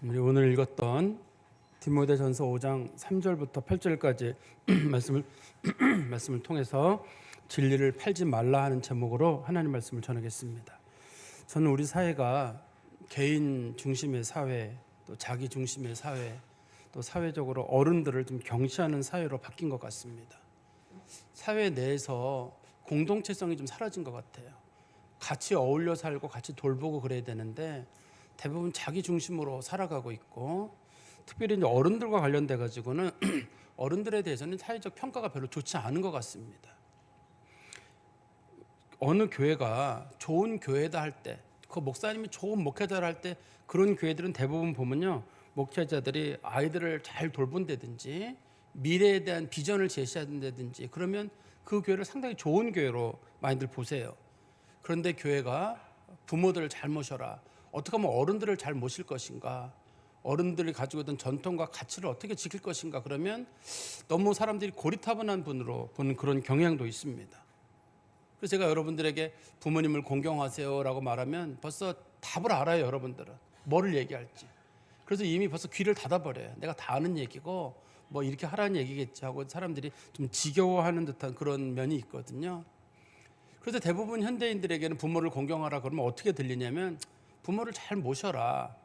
우리 오늘 읽었던 디모데전서 5장 3절부터 8절까지 말씀을 통해서 진리를 팔지 말라 하는 제목으로 하나님 말씀을 전하겠습니다. 저는 우리 사회가 개인 중심의 사회, 또 자기 중심의 사회, 또 사회적으로 어른들을 좀 경시하는 사회로 바뀐 것 같습니다. 사회 내에서 공동체성이 좀 사라진 것 같아요. 같이 어울려 살고 같이 돌보고 그래야 되는데 대부분 자기 중심으로 살아가고 있고, 특별히 이제 어른들과 관련돼 가지고는 어른들에 대해서는 사회적 평가가 별로 좋지 않은 것 같습니다. 어느 교회가 좋은 교회다 할 때, 그 목사님이 좋은 목회자를 할 때, 그런 교회들은 대부분 보면요, 목회자들이 아이들을 잘 돌본다든지 미래에 대한 비전을 제시한다든지 그러면 그 교회를 상당히 좋은 교회로 많이들 보세요. 그런데 교회가 부모들을 잘 모셔라, 어떻게 하면 어른들을 잘 모실 것인가, 어른들이 가지고 있던 전통과 가치를 어떻게 지킬 것인가, 그러면 너무 사람들이 고리타분한 분으로 보는 그런 경향도 있습니다. 그래서 제가 여러분들에게 부모님을 공경하세요라고 말하면 벌써 답을 알아요. 여러분들은 뭐를 얘기할지. 그래서 이미 벌써 귀를 닫아버려요. 내가 다 아는 얘기고 뭐 이렇게 하라는 얘기겠지 하고 사람들이 좀 지겨워하는 듯한 그런 면이 있거든요. 그래서 대부분 현대인들에게는 부모를 공경하라 그러면 어떻게 들리냐면 부모를 잘 모셔라,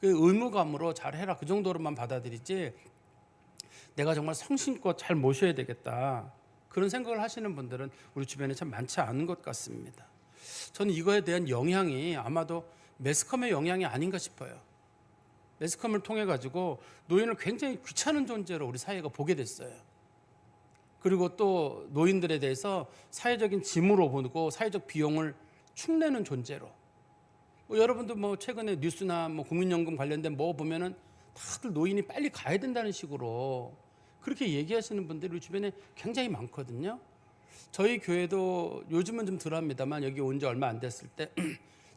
그 의무감으로 잘 해라, 그 정도로만 받아들이지 내가 정말 성심껏 잘 모셔야 되겠다, 그런 생각을 하시는 분들은 우리 주변에 참 많지 않은 것 같습니다. 저는 이거에 대한 영향이 아마도 매스컴의 영향이 아닌가 싶어요. 매스컴을 통해 가지고 노인을 굉장히 귀찮은 존재로 우리 사회가 보게 됐어요. 그리고 또 노인들에 대해서 사회적인 짐으로 보고 사회적 비용을 축내는 존재로, 여러분도 최근에 뉴스나 국민연금 관련된 보면은 다들 노인이 빨리 가야 된다는 식으로 그렇게 얘기하시는 분들이 우리 주변에 굉장히 많거든요. 저희 교회도 요즘은 좀 덜합니다만 여기 온 지 얼마 안 됐을 때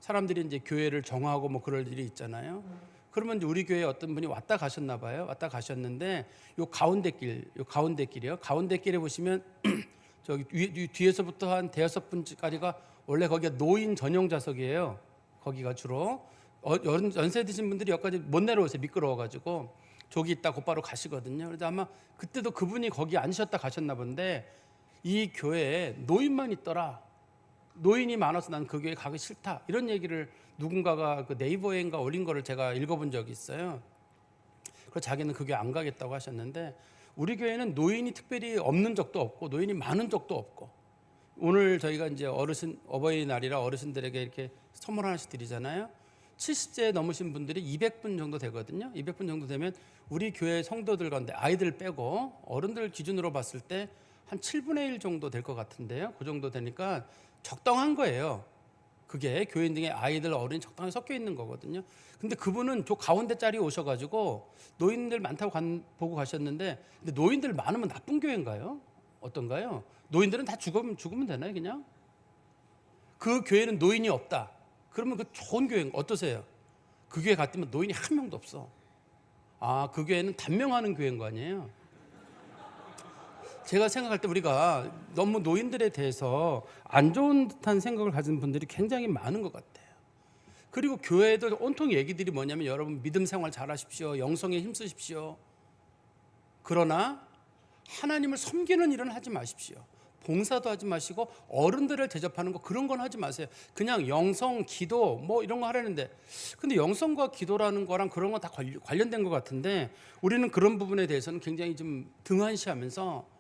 사람들이 이제 교회를 정하고 그럴 일이 있잖아요. 그러면 이제 우리 교회에 어떤 분이 왔다 가셨나 봐요. 왔다 가셨는데 요 가운데길이요. 가운데길에 보시면 저기 뒤에서부터 한 대여섯 분까지가 원래 거기가 노인 전용 좌석이에요. 거기가 주로 연세 드신 분들이 여기까지 못 내려오세요. 미끄러워가지고 저기 있다 곧바로 가시거든요. 그래서 아마 그때도 그분이 거기 앉으셨다 가셨나 본데 이 교회에 노인만 있더라, 노인이 많아서 난 그 교회 가기 싫다, 이런 얘기를 누군가가 그 네이버에인가 올린 거를 제가 읽어본 적이 있어요. 그래서 자기는 그 교회 안 가겠다고 하셨는데, 우리 교회는 노인이 특별히 없는 적도 없고 노인이 많은 적도 없고, 오늘 저희가 이제 어버이날이라 어르신들에게 이렇게 선물 하나씩 드리잖아요. 70세 넘으신 분들이 200분 정도 되거든요. 200분 정도 되면 우리 교회 성도들 가운데 아이들 빼고 어른들 기준으로 봤을 때 한 7분의 1 정도 될 것 같은데요. 그 정도 되니까 적당한 거예요. 그게 교인 중에 아이들, 어른이 적당히 섞여 있는 거거든요. 근데 그분은 저 가운데 자리에 오셔가지고 노인들 많다고 보고 가셨는데, 근데 노인들 많으면 나쁜 교회인가요? 어떤가요? 노인들은 다 죽으면 되나요, 그냥? 그 교회는 노인이 없다, 그러면 그 좋은 교회 어떠세요? 그 교회 갔더니 노인이 한 명도 없어. 아, 그 교회는 단명하는 교회인 거 아니에요? 제가 생각할 때 우리가 너무 노인들에 대해서 안 좋은 듯한 생각을 가진 분들이 굉장히 많은 것 같아요. 그리고 교회에도 온통 얘기들이 뭐냐면 여러분 믿음 생활 잘하십시오, 영성에 힘쓰십시오, 그러나 하나님을 섬기는 일은 하지 마십시오, 봉사도 하지 마시고 어른들을 대접하는 거 그런 건 하지 마세요. 그냥 영성, 기도 이런 거 하라는데, 근데 영성과 기도라는 거랑 그런 거 다 관련된 것 같은데 우리는 그런 부분에 대해서는 굉장히 좀 등한시하면서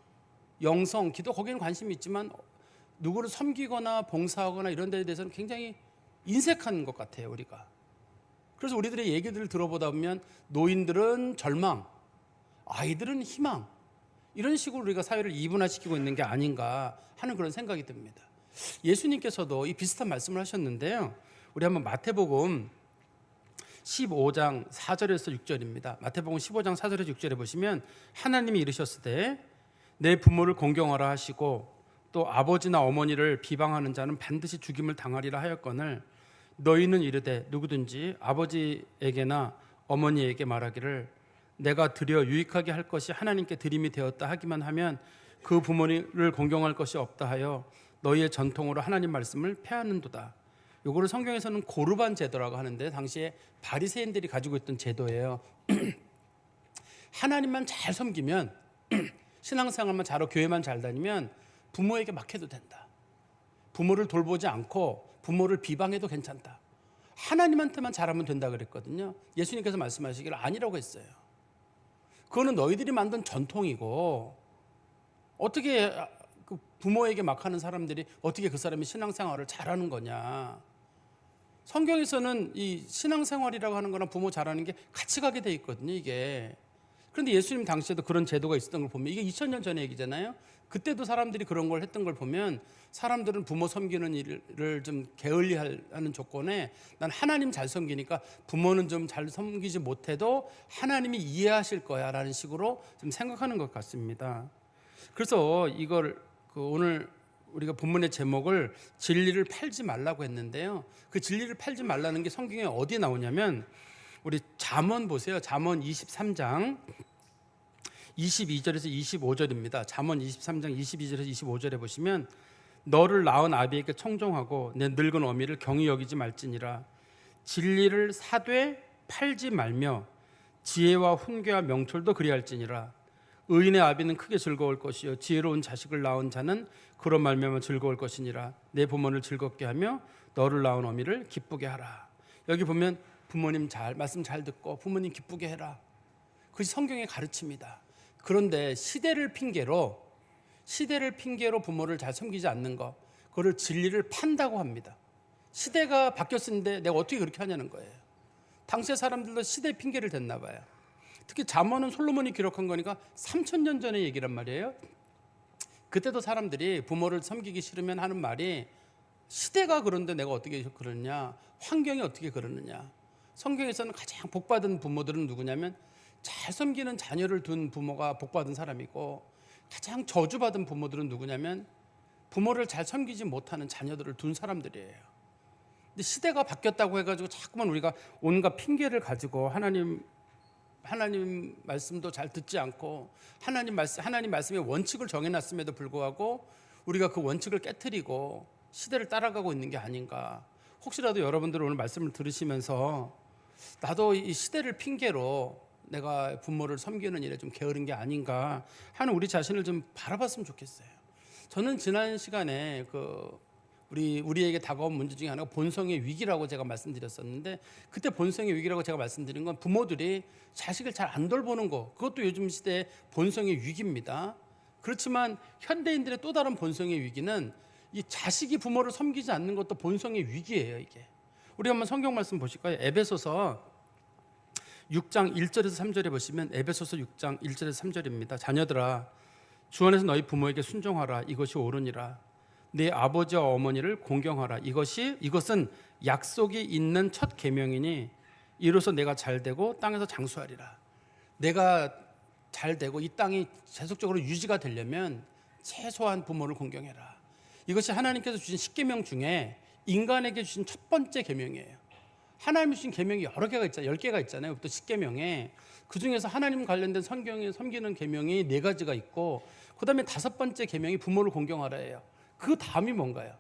영성, 기도 거기는 관심이 있지만 누구를 섬기거나 봉사하거나 이런 데에 대해서는 굉장히 인색한 것 같아요, 우리가. 그래서 우리들의 얘기들을 들어보다 보면 노인들은 절망, 아이들은 희망, 이런 식으로 우리가 사회를 이분화시키고 있는 게 아닌가 하는 그런 생각이 듭니다. 예수님께서도 이 비슷한 말씀을 하셨는데요. 우리 한번 마태복음 15장 4절에서 6절입니다. 마태복음 15장 4절에서 6절에 보시면 하나님이 이르셨으되 내 부모를 공경하라 하시고 또 아버지나 어머니를 비방하는 자는 반드시 죽임을 당하리라 하였거늘 너희는 이르되 누구든지 아버지에게나 어머니에게 말하기를 내가 드려 유익하게 할 것이 하나님께 드림이 되었다 하기만 하면 그 부모를 공경할 것이 없다 하여 너희의 전통으로 하나님 말씀을 폐하는도다. 요거를 성경에서는 고르반 제도라고 하는데 당시에 바리새인들이 가지고 있던 제도예요. 하나님만 잘 섬기면 신앙생활만 잘하고 교회만 잘 다니면 부모에게 막해도 된다. 부모를 돌보지 않고 부모를 비방해도 괜찮다. 하나님한테만 잘하면 된다 그랬거든요. 예수님께서 말씀하시기를 아니라고 했어요. 그거는 너희들이 만든 전통이고 어떻게 그 부모에게 막하는 사람들이 어떻게 그 사람이 신앙생활을 잘하는 거냐. 성경에서는 이 신앙생활이라고 하는 거랑 부모 잘하는 게 같이 가게 돼 있거든요, 이게. 그런데 예수님 당시에도 그런 제도가 있었던 걸 보면 이게 2000년 전의 얘기잖아요. 그때도 사람들이 그런 걸 했던 걸 보면 사람들은 부모 섬기는 일을 좀 게을리하는 조건에 난 하나님 잘 섬기니까 부모는 좀 잘 섬기지 못해도 하나님이 이해하실 거야 라는 식으로 좀 생각하는 것 같습니다. 그래서 이걸 오늘 우리가 본문의 제목을 진리를 팔지 말라고 했는데요. 그 진리를 팔지 말라는 게 성경에 어디에 나오냐면 우리 잠언 보세요. 잠언 23장 22절에서 25절입니다. 잠언 23장 22절에서 25절에 보시면 너를 낳은 아비에게 청종하고 내 늙은 어미를 경히 여기지 말지니라. 진리를 사되 팔지 말며 지혜와 훈계와 명철도 그리할지니라. 의인의 아비는 크게 즐거울 것이요 지혜로운 자식을 낳은 자는 그런 말미암아 즐거울 것이니라. 내 부모를 즐겁게 하며 너를 낳은 어미를 기쁘게 하라. 여기 보면 부모님 말씀 잘 듣고 부모님 기쁘게 해라. 그것이 성경의 가르침이다. 그런데 시대를 핑계로 부모를 잘 섬기지 않는 것, 그거를 진리를 판다고 합니다. 시대가 바뀌었는데 내가 어떻게 그렇게 하냐는 거예요. 당시의 사람들도 시대 핑계를 댔나 봐요. 특히 잠언은 솔로몬이 기록한 거니까 3000년 전의 얘기란 말이에요. 그때도 사람들이 부모를 섬기기 싫으면 하는 말이 시대가 그런데 내가 어떻게 그러느냐, 환경이 어떻게 그러느냐. 성경에서는 가장 복받은 부모들은 누구냐면 잘 섬기는 자녀를 둔 부모가 복받은 사람이고, 가장 저주받은 부모들은 누구냐면 부모를 잘 섬기지 못하는 자녀들을 둔 사람들이에요. 근데 시대가 바뀌었다고 해가지고 자꾸만 우리가 온갖 핑계를 가지고 하나님 말씀도 잘 듣지 않고 하나님 말씀의 원칙을 정해놨음에도 불구하고 우리가 그 원칙을 깨트리고 시대를 따라가고 있는 게 아닌가. 혹시라도 여러분들 오늘 말씀을 들으시면서 나도 이 시대를 핑계로 내가 부모를 섬기는 일에 좀 게으른 게 아닌가 하는 우리 자신을 좀 바라봤으면 좋겠어요. 저는 지난 시간에 우리에게 다가온 문제 중에 하나가 본성의 위기라고 제가 말씀드렸었는데, 그때 본성의 위기라고 제가 말씀드린 건 부모들이 자식을 잘 안 돌보는 거, 그것도 요즘 시대의 본성의 위기입니다. 그렇지만 현대인들의 또 다른 본성의 위기는 이 자식이 부모를 섬기지 않는 것도 본성의 위기예요. 이게 우리 한번 성경 말씀 보실까요? 에베소서 6장 1절에서 3절에 보시면 에베소서 6장 1절에서 3절입니다. 자녀들아 주 안에서 너희 부모에게 순종하라. 이것이 옳으니라. 네 아버지와 어머니를 공경하라. 이것은 약속이 있는 첫 계명이니 이로써 내가 잘되고 땅에서 장수하리라. 내가 잘되고 이 땅이 계속적으로 유지가 되려면 최소한 부모를 공경해라. 이것이 하나님께서 주신 10계명 중에 인간에게 주신 첫 번째 계명이에요. 하나님이 주신 계명이 여러 개가 있잖아요. 10개가 있잖아요. 또 10계명에 그중에서 하나님 관련된 성경에 섬기는 계명이 4가지가 있고, 그 다음에 5번째 계명이 부모를 공경하라예요. 그 다음이 뭔가요?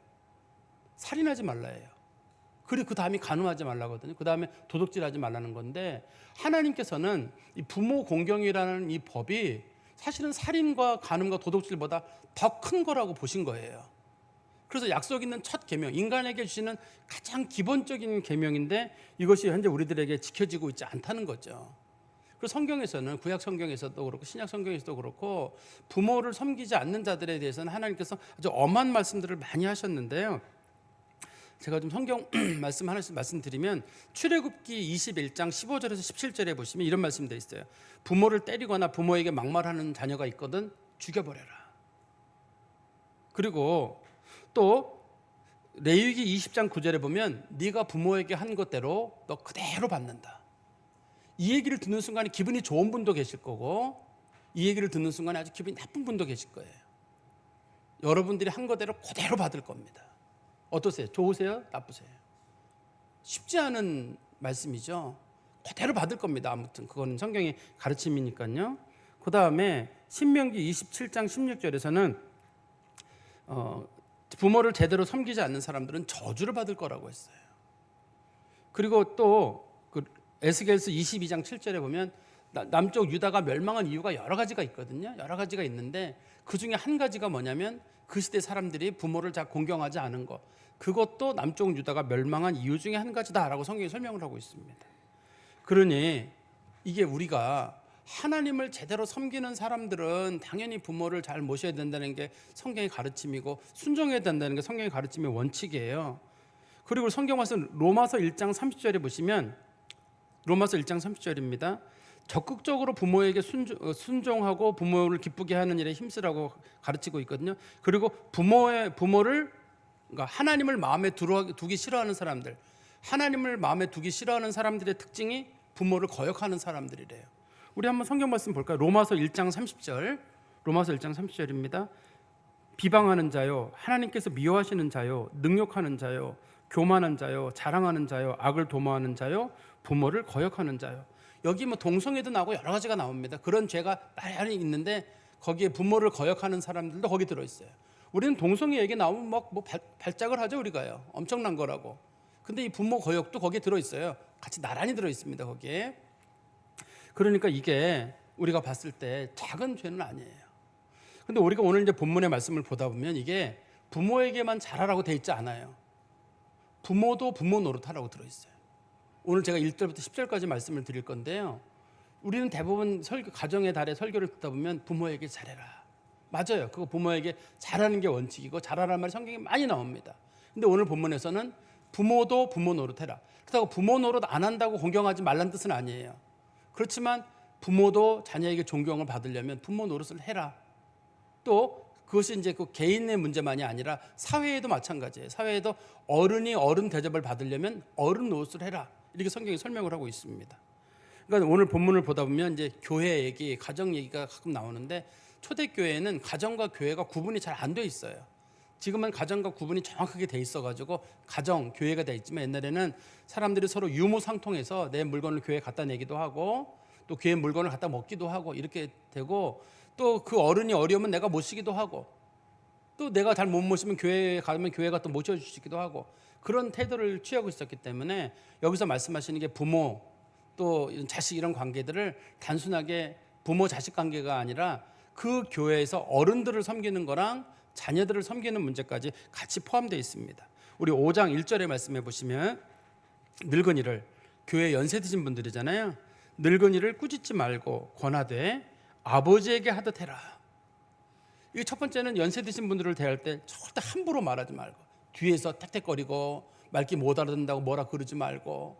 살인하지 말라예요. 그리고 그 다음이 간음하지 말라거든요. 그 다음에 도둑질하지 말라는 건데, 하나님께서는 이 부모 공경이라는 이 법이 사실은 살인과 간음과 도둑질보다 더 큰 거라고 보신 거예요. 그래서 약속 있는 첫 계명, 인간에게 주시는 가장 기본적인 계명인데 이것이 현재 우리들에게 지켜지고 있지 않다는 거죠. 그래서 성경에서는, 구약 성경에서도 그렇고 신약 성경에서도 그렇고, 부모를 섬기지 않는 자들에 대해서는 하나님께서 아주 엄한 말씀들을 많이 하셨는데요. 제가 좀 성경 말씀 하나씩 말씀드리면, 출애굽기 21장 15절에서 17절에 보시면 이런 말씀이 있어요. 부모를 때리거나 부모에게 막말하는 자녀가 있거든 죽여버려라. 그리고 또 레위기 20장 9절에 보면 네가 부모에게 한 것대로 너 그대로 받는다. 이 얘기를 듣는 순간에 기분이 좋은 분도 계실 거고, 이 얘기를 듣는 순간에 아주 기분이 나쁜 분도 계실 거예요. 여러분들이 한 것대로 그대로 받을 겁니다. 어떠세요? 좋으세요? 나쁘세요? 쉽지 않은 말씀이죠. 그대로 받을 겁니다. 아무튼 그거는 성경의 가르침이니까요. 그 다음에 신명기 27장 16절에서는 부모를 제대로 섬기지 않는 사람들은 저주를 받을 거라고 했어요. 그리고 또 그 에스겔서 22장 7절에 보면 남쪽 유다가 멸망한 이유가 여러 가지가 있거든요. 여러 가지가 있는데 그 중에 한 가지가 뭐냐면 그 시대 사람들이 부모를 잘 공경하지 않은 것. 그것도 남쪽 유다가 멸망한 이유 중에 한 가지다라고 성경이 설명을 하고 있습니다. 그러니 이게 우리가 하나님을 제대로 섬기는 사람들은 당연히 부모를 잘 모셔야 된다는 게 성경의 가르침이고 순종해야 된다는 게 성경의 가르침의 원칙이에요. 그리고 성경 말씀 로마서 1장 30절에 보시면 로마서 1장 30절입니다. 적극적으로 부모에게 순종하고 부모를 기쁘게 하는 일에 힘쓰라고 가르치고 있거든요. 그리고 부모를 그러니까 하나님을 마음에 두기 싫어하는 사람들, 하나님을 마음에 두기 싫어하는 사람들의 특징이 부모를 거역하는 사람들이래요. 우리 한번 성경 말씀 볼까요? 로마서 1장 30절. 로마서 1장 30절입니다. 비방하는 자요, 하나님께서 미워하시는 자요, 능욕하는 자요, 교만한 자요, 자랑하는 자요, 악을 도모하는 자요, 부모를 거역하는 자요. 여기 뭐 동성애도 나오고 여러 가지가 나옵니다. 그런 죄가 나란히 있는데 거기에 부모를 거역하는 사람들도 거기 들어 있어요. 우리는 동성애 얘기 나오면 막 뭐 발작을 하죠, 우리가요. 엄청난 거라고. 근데 이 부모 거역도 거기에 들어 있어요. 같이 나란히 들어 있습니다, 거기에. 그러니까 이게 우리가 봤을 때 작은 죄는 아니에요. 근데 우리가 오늘 이제 본문의 말씀을 보다 보면 이게 부모에게만 잘하라고 돼 있지 않아요. 부모도 부모 노릇하라고 들어 있어요. 오늘 제가 1절부터 10절까지 말씀을 드릴 건데요. 우리는 대부분 가정의 달에 설교를 듣다 보면 부모에게 잘해라. 맞아요. 그거 부모에게 잘하는 게 원칙이고 잘하라는 말이 성경에 많이 나옵니다. 근데 오늘 본문에서는 부모도 부모 노릇해라. 그렇다고 부모 노릇 안 한다고 공경하지 말라는 뜻은 아니에요. 그렇지만 부모도 자녀에게 존경을 받으려면 부모 노릇을 해라. 또 그것이 이제 그 개인의 문제만이 아니라 사회에도 마찬가지예요. 사회에도 어른이 어른 대접을 받으려면 어른 노릇을 해라. 이렇게 성경이 설명을 하고 있습니다. 그러니까 오늘 본문을 보다 보면 이제 교회 얘기, 가정 얘기가 가끔 나오는데 초대교회는 가정과 교회가 구분이 잘 안 돼 있어요. 지금은 가정과 구분이 정확하게 돼 있어가지고 가정, 교회가 돼 있지만 옛날에는 사람들이 서로 유무상통해서 내 물건을 교회에 갖다 내기도 하고 또 교회 물건을 갖다 먹기도 하고 이렇게 되고 또 그 어른이 어려우면 내가 모시기도 하고 또 내가 잘 못 모시면 교회에 가면 교회가 또 모셔주시기도 하고 그런 태도를 취하고 있었기 때문에 여기서 말씀하시는 게 부모 또 자식 이런 관계들을 단순하게 부모 자식 관계가 아니라 그 교회에서 어른들을 섬기는 거랑 자녀들을 섬기는 문제까지 같이 포함되어 있습니다. 우리 5장 1절의 말씀해 보시면 늙은이를 교회 연세 드신 분들이잖아요. 늙은이를 꾸짖지 말고 권하되 아버지에게 하듯 해라. 이 첫 번째는 연세 드신 분들을 대할 때 절대 함부로 말하지 말고 뒤에서 택택거리고 말귀 못 알아듣는다고 뭐라 그러지 말고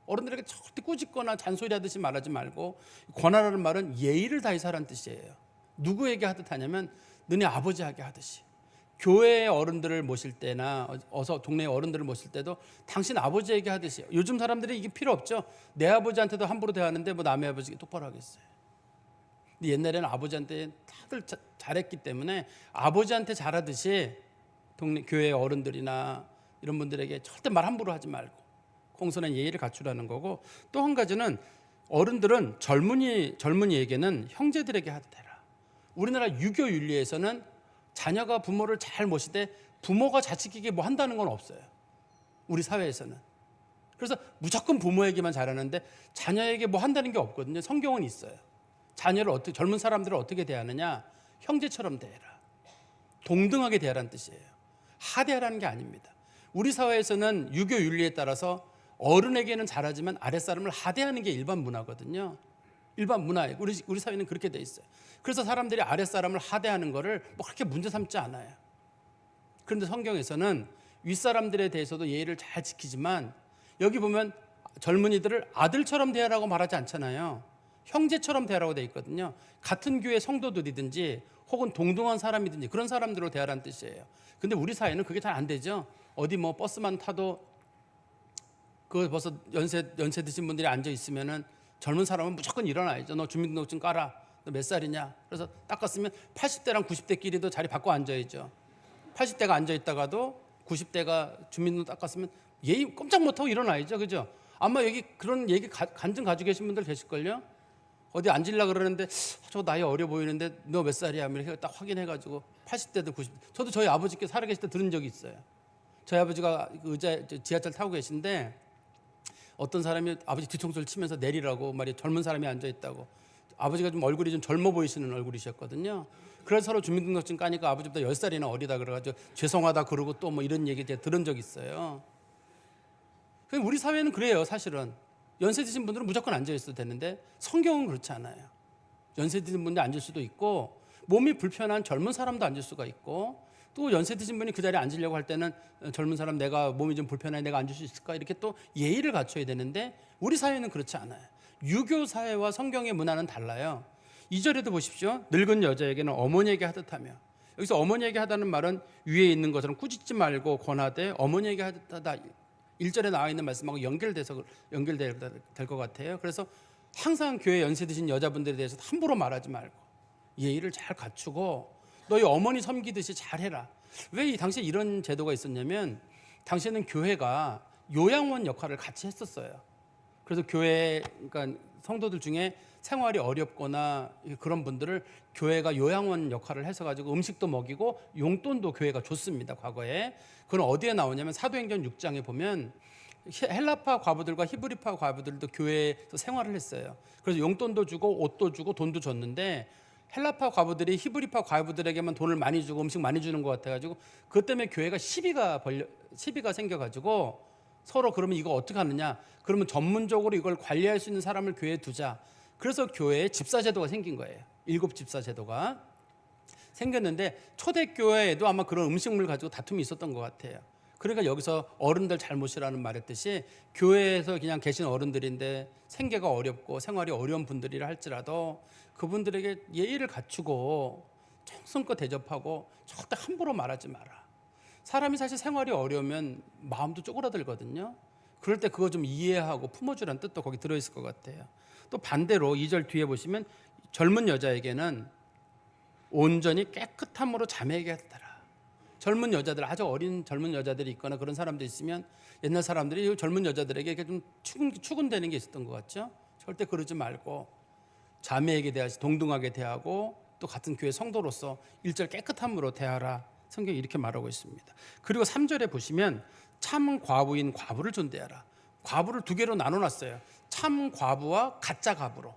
어른들에게 절대 꾸짖거나 잔소리하듯이 말하지 말고 권하라는 말은 예의를 다해서 하라는 뜻이에요. 누구에게 하듯 하냐면 너네 아버지에게 하듯이. 교회의 어른들을 모실 때나 어서 동네 어른들을 모실 때도 당신 아버지에게 하듯이. 요즘 사람들이 이게 필요 없죠. 내 아버지한테도 함부로 대하는데 뭐 남의 아버지에게 똑바로 하겠어요. 근데 옛날에는 아버지한테 다들 잘했기 때문에 아버지한테 잘하듯이 동네 교회 어른들이나 이런 분들에게 절대 말 함부로 하지 말고 공손한 예의를 갖추라는 거고 또 한 가지는 어른들은 젊은이에게는 형제들에게 하듯 해라. 우리나라 유교 윤리에서는 자녀가 부모를 잘 모시되 부모가 자식에게 뭐 한다는 건 없어요. 우리 사회에서는. 그래서 무조건 부모에게만 잘하는데 자녀에게 뭐 한다는 게 없거든요. 성경은 있어요. 자녀를 어떻게 젊은 사람들을 어떻게 대하느냐? 형제처럼 대해라. 동등하게 대하라는 뜻이에요. 하대하라는 게 아닙니다. 우리 사회에서는 유교 윤리에 따라서 어른에게는 잘하지만 아랫사람을 하대하는 게 일반 문화거든요. 일반 문화예요. 우리 사회는 그렇게 돼 있어요. 그래서 사람들이 아랫사람을 하대하는 거를 뭐 그렇게 문제 삼지 않아요. 그런데 성경에서는 윗사람들에 대해서도 예의를 잘 지키지만 여기 보면 젊은이들을 아들처럼 대하라고 말하지 않잖아요. 형제처럼 대하라고 돼 있거든요. 같은 교회 성도들이든지 혹은 동등한 사람이든지 그런 사람들로 대하라는 뜻이에요. 근데 우리 사회는 그게 잘 안 되죠. 어디 뭐 버스만 타도 그 벌써 연세 드신 분들이 앉아 있으면은 젊은 사람은 무조건 일어나야죠. 너 주민등록증 깔아. 너 몇 살이냐? 그래서 닦았으면 80대랑 90대끼리도 자리 바꿔 앉아야죠. 80대가 앉아 있다가도 90대가 주민등록 닦았으면 예의 꼼짝 못하고 일어나야죠. 그죠? 아마 여기 그런 얘기 간증 가지고 계신 분들 계실걸요? 어디 앉으려고 그러는데 저 나이 어려 보이는데 너 몇 살이야? 이렇게 딱 확인해가지고 80대도 90대. 저도 저희 아버지께 살아계실 때 들은 적이 있어요. 저희 아버지가 의자에 지하철 타고 계신데 어떤 사람이 아버지 뒤통수를 치면서 내리라고 말이 젊은 사람이 앉아 있다고. 아버지가 좀 얼굴이 좀 젊어 보이시는 얼굴이셨거든요. 그래서 서로 주민등록증 까니까 아버지보다 10살이나 어리다 그래가지고 죄송하다 그러고 또 뭐 이런 얘기 제가 들은 적이 있어요. 우리 사회는 그래요. 사실은 연세 드신 분들은 무조건 앉아 있어도 되는데 성경은 그렇지 않아요. 연세 드신 분들 앉을 수도 있고 몸이 불편한 젊은 사람도 앉을 수가 있고 또 연세 드신 분이 그 자리에 앉으려고 할 때는 젊은 사람 내가 몸이 좀 불편해 내가 앉을 수 있을까 이렇게 또 예의를 갖춰야 되는데 우리 사회는 그렇지 않아요. 유교 사회와 성경의 문화는 달라요. 2절에도 보십시오. 늙은 여자에게는 어머니에게 하듯하며. 여기서 어머니에게 하다는 말은 위에 있는 것처럼 꾸짖지 말고 권하되 어머니에게 하듯하다. 1절에 나와 있는 말씀하고 연결될 것 같아요. 그래서 항상 교회 연세 드신 여자분들에 대해서 함부로 말하지 말고 예의를 잘 갖추고 너희 어머니 섬기듯이 잘해라. 왜 이 당시에 이런 제도가 있었냐면 당시에는 교회가 요양원 역할을 같이 했었어요. 그래서 교회 그러니까 성도들 중에 생활이 어렵거나 그런 분들을 교회가 요양원 역할을 해서 가지고 음식도 먹이고 용돈도 교회가 줬습니다. 과거에. 그건 어디에 나오냐면 사도행전 6장에 보면 헬라파 과부들과 히브리파 과부들도 교회에서 생활을 했어요. 그래서 용돈도 주고 옷도 주고 돈도 줬는데 헬라파 과부들이 히브리파 과부들에게만 돈을 많이 주고 음식 많이 주는 것 같아가지고 그것 때문에 교회가 시비가 생겨가지고 서로 그러면 이거 어떻게 하느냐? 그러면 전문적으로 이걸 관리할 수 있는 사람을 교회에 두자. 그래서 교회에 집사제도가 생긴 거예요. 7 집사제도가 생겼는데 초대교회에도 아마 그런 음식물 가지고 다툼이 있었던 것 같아요. 그러니까 여기서 어른들 잘못이라는 말했듯이 교회에서 그냥 계신 어른들인데 생계가 어렵고 생활이 어려운 분들이라 할지라도 그분들에게 예의를 갖추고 정성껏 대접하고 절대 함부로 말하지 마라. 사람이 사실 생활이 어려우면 마음도 쪼그라들거든요. 그럴 때 그거 좀 이해하고 품어주라는 뜻도 거기 들어있을 것 같아요. 또 반대로 2절 뒤에 보시면 젊은 여자에게는 온전히 깨끗함으로 자매에게 하더라. 젊은 여자들, 아주 어린 젊은 여자들이 있거나 그런 사람도 있으면 옛날 사람들이 젊은 여자들에게 좀 추근되는 게 있었던 것 같죠. 절대 그러지 말고 자매에게 대하시 동등하게 대하고 또 같은 교회 성도로서 일절 깨끗함으로 대하라. 성경이 이렇게 말하고 있습니다. 그리고 3절에 보시면 참 과부인 과부를 존대하라. 과부를 2개로 나눠놨어요. 참 과부와 가짜 과부로.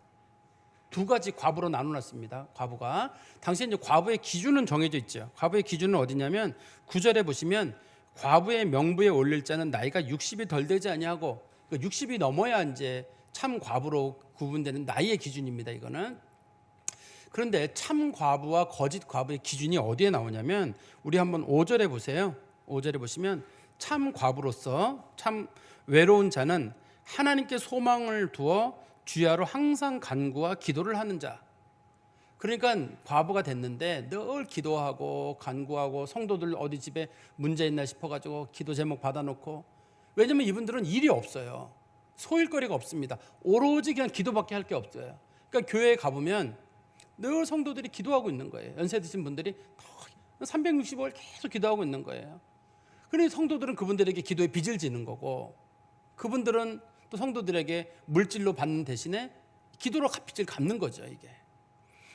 2가지 과부로 나눠놨습니다. 과부가. 당시에 이제 과부의 기준은 정해져 있죠. 과부의 기준은 어디냐면 9절에 보시면 과부의 명부에 올릴 자는 나이가 60이 덜 되지 아니하고 60이 넘어야 이제 참 과부로 구분되는 나이의 기준입니다. 이거는. 그런데 참 과부와 거짓 과부의 기준이 어디에 나오냐면 우리 한번 5절에 보세요. 5절에 보시면 참 과부로서 참 외로운 자는 하나님께 소망을 두어 주야로 항상 간구와 기도를 하는 자. 그러니까 과부가 됐는데 늘 기도하고 간구하고 성도들 어디 집에 문제 있나 싶어가지고 기도 제목 받아놓고 왜냐면 이분들은 일이 없어요. 소일거리가 없습니다. 오로지 그냥 기도밖에 할 게 없어요. 그러니까 교회에 가보면 늘 성도들이 기도하고 있는 거예요. 연세 드신 분들이 365일 계속 기도하고 있는 거예요. 그러니 성도들은 그분들에게 기도의 빚을 지는 거고 그분들은 또 성도들에게 물질로 받는 대신에 기도로 빚을 갚는 거죠. 이게.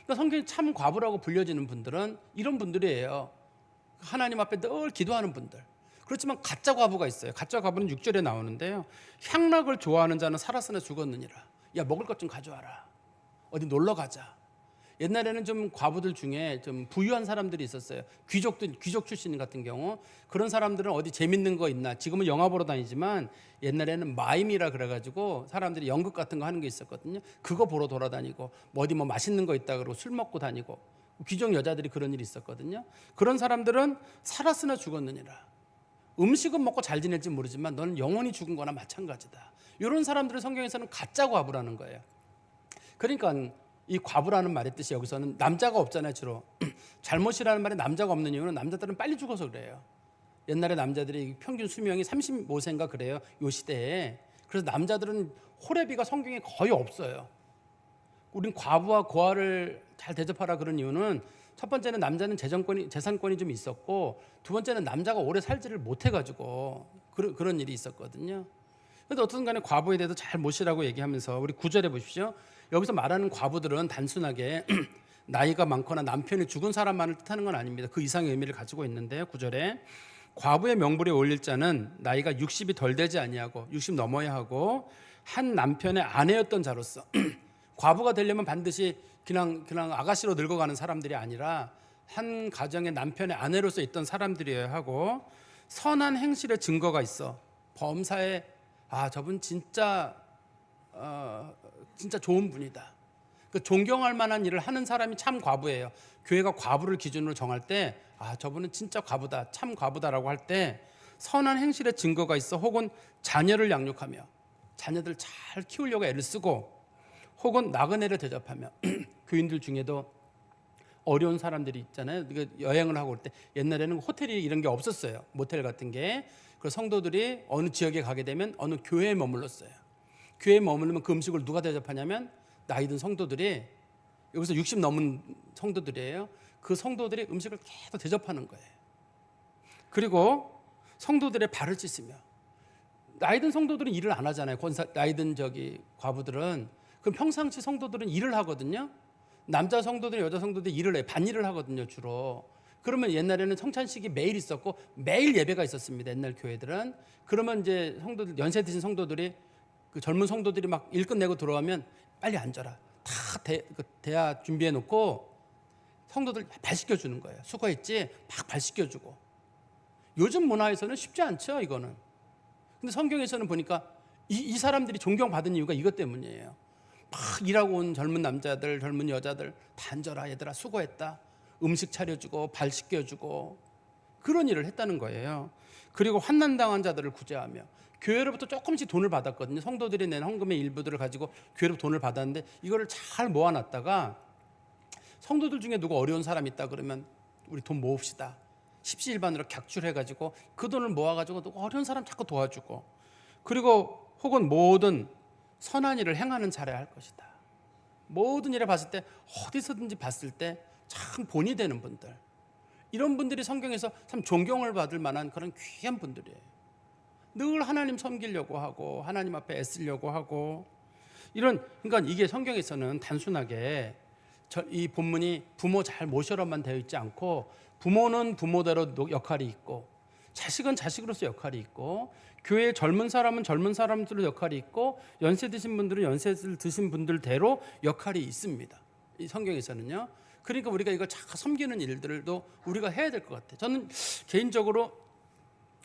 그러니까 성경에 참 과부라고 불려지는 분들은 이런 분들이에요. 하나님 앞에 늘 기도하는 분들. 그렇지만 가짜 과부가 있어요. 가짜 과부는 6절에 나오는데요. 향락을 좋아하는 자는 살았으나 죽었느니라. 야, 먹을 것 좀 가져와라. 어디 놀러 가자. 옛날에는 좀 과부들 중에 좀 부유한 사람들이 있었어요. 귀족 출신 같은 경우 그런 사람들은 어디 재밌는 거 있나. 지금은 영화 보러 다니지만 옛날에는 마임이라 그래가지고 사람들이 연극 같은 거 하는 게 있었거든요. 그거 보러 돌아다니고 어디 뭐 맛있는 거 있다 그러고 술 먹고 다니고 귀족 여자들이 그런 일이 있었거든요. 그런 사람들은 살았으나 죽었느니라. 음식은 먹고 잘 지낼지 모르지만 너는 영원히 죽은 거나 마찬가지다. 이런 사람들을 성경에서는 가짜 과부라는 거예요. 그러니까 이 과부라는 말의 뜻이 여기서는 남자가 없잖아요. 주로 잘못이라는 말에 남자가 없는 이유는 남자들은 빨리 죽어서 그래요. 옛날에 남자들이 평균 수명이 35세인가 그래요. 이 시대에. 그래서 남자들은 호레비가 성경에 거의 없어요. 우린 과부와 고아를 잘 대접하라 그런 이유는 첫 번째는 남자는 재산권이 좀 있었고 두 번째는 남자가 오래 살지를 못해가지고 그런 일이 있었거든요. 그런데 어떤 간에 과부에 대해서 잘 모시라고 얘기하면서 우리 9절에 보십시오. 여기서 말하는 과부들은 단순하게 나이가 많거나 남편이 죽은 사람만을 뜻하는 건 아닙니다. 그 이상의 의미를 가지고 있는데요. 9절에 과부의 명분에 올릴 자는 나이가 60이 덜 되지 아니하고 60 넘어야 하고 한 남편의 아내였던 자로서 과부가 되려면 반드시 그냥 아가씨로 늙어가는 사람들이 아니라 한 가정의 남편의 아내로서 있던 사람들이어야 하고 선한 행실의 증거가 있어 범사에 저분 진짜 좋은 분이다. 그 존경할 만한 일을 하는 사람이 참 과부예요. 교회가 과부를 기준으로 정할 때 저분은 진짜 과부다, 참 과부다라고 할 때 선한 행실의 증거가 있어 혹은 자녀를 양육하며 자녀들 잘 키우려고 애를 쓰고 혹은 나그네를 대접하며 교인들 중에도 어려운 사람들이 있잖아요. 여행을 하고 올 때 옛날에는 호텔이 이런 게 없었어요. 모텔 같은 게. 그래서 성도들이 어느 지역에 가게 되면 어느 교회에 머물렀어요. 교회에 머물면 그 음식을 누가 대접하냐면 나이 든 성도들이, 여기서 60 넘은 성도들이에요. 그 성도들이 음식을 계속 대접하는 거예요. 그리고 성도들의 발을 씻으며, 나이 든 성도들은 일을 안 하잖아요. 나이 든 과부들은. 그럼 평상시 성도들은 일을 하거든요. 남자 성도들, 여자 성도들이 일을 해요. 반일을 하거든요, 주로. 그러면 옛날에는 성찬식이 매일 있었고 매일 예배가 있었습니다. 옛날 교회들은. 그러면 이제 성도들, 연세 드신 성도들이, 그 젊은 성도들이 막 일 끝내고 들어가면 빨리 앉아라. 다 대야 준비해 놓고 성도들 발 씻겨주는 거예요. 수고했지? 막 발 씻겨주고. 요즘 문화에서는 쉽지 않죠, 이거는. 근데 성경에서는 보니까 이 사람들이 존경받은 이유가 이것 때문이에요. 막 일하고 온 젊은 남자들, 젊은 여자들 다 앉아라, 얘들아, 수고했다. 음식 차려주고 발 씻겨주고 그런 일을 했다는 거예요. 그리고 환난당한 자들을 구제하며, 교회로부터 조금씩 돈을 받았거든요. 성도들이 낸 헌금의 일부들을 가지고 교회로부터 돈을 받았는데 이거를 잘 모아놨다가 성도들 중에 누구 어려운 사람 있다 그러면 우리 돈 모읍시다. 십시일반으로 객출해가지고 그 돈을 모아가지고 누구 어려운 사람 자꾸 도와주고, 그리고 혹은 모든 선한 일을 행하는 자라야 할 것이다. 모든 일을 봤을 때, 어디서든지 봤을 때 참 본이 되는 분들, 이런 분들이 성경에서 참 존경을 받을 만한 그런 귀한 분들이에요. 늘 하나님 섬기려고 하고 하나님 앞에 애쓰려고 하고 그러니까 이게 성경에서는 단순하게 이 본문이 부모 잘 모셔라만 되어 있지 않고, 부모는 부모대로 역할이 있고 자식은 자식으로서 역할이 있고 교회의 젊은 사람은 젊은 사람들로 역할이 있고 연세 드신 분들은 연세 드신 분들대로 역할이 있습니다. 이 성경에서는요. 그러니까 우리가 이걸 잘 섬기는 일들도 우리가 해야 될 것 같아요. 저는 개인적으로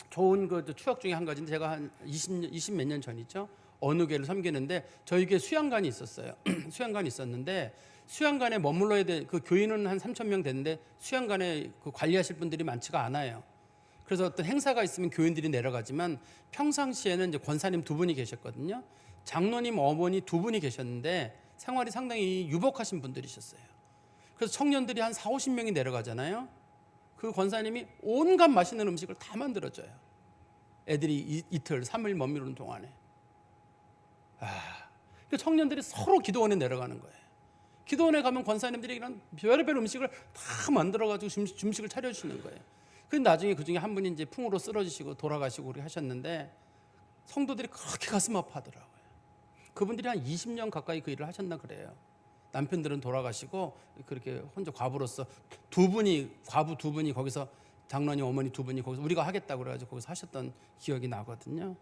좋은 그 추억 중에 한 가지인데, 제가 한 20 몇 년 전이죠. 어느 교회를 섬기는데 저희 교회 수양관이 있었어요. 수양관이 있었는데 수양관에 머물러야 돼. 그 교인은 한 3,000명 됐는데 수양관에 그 관리하실 분들이 많지가 않아요. 그래서 어떤 행사가 있으면 교인들이 내려가지만 평상시에는 이제 권사님 2분이 계셨거든요. 장로님 어머니 2분이 계셨는데 생활이 상당히 유복하신 분들이셨어요. 그래서 청년들이 한 4, 50명이 내려가잖아요. 그 권사님이 온갖 맛있는 음식을 다 만들어줘요. 애들이 이틀, 3일 머무르는 동안에. 그 청년들이 서로 기도원에 내려가는 거예요. 기도원에 가면 권사님들이 이런 별의별 음식을 다 만들어가지고 중식을 차려주시는 거예요. 근데 나중에 그 중에 한 분이 이제 풍으로 쓰러지시고 돌아가시고 우리 하셨는데 성도들이 그렇게 가슴 아파하더라고요. 그분들이 한 20년 가까이 그 일을 하셨나 그래요. 남편들은 돌아가시고 그렇게 혼자 과부로서 과부 2분이 거기서, 장로님 어머니 2분이 거기서 우리가 하겠다고 그래가지고 거기서 하셨던 기억이 나거든요.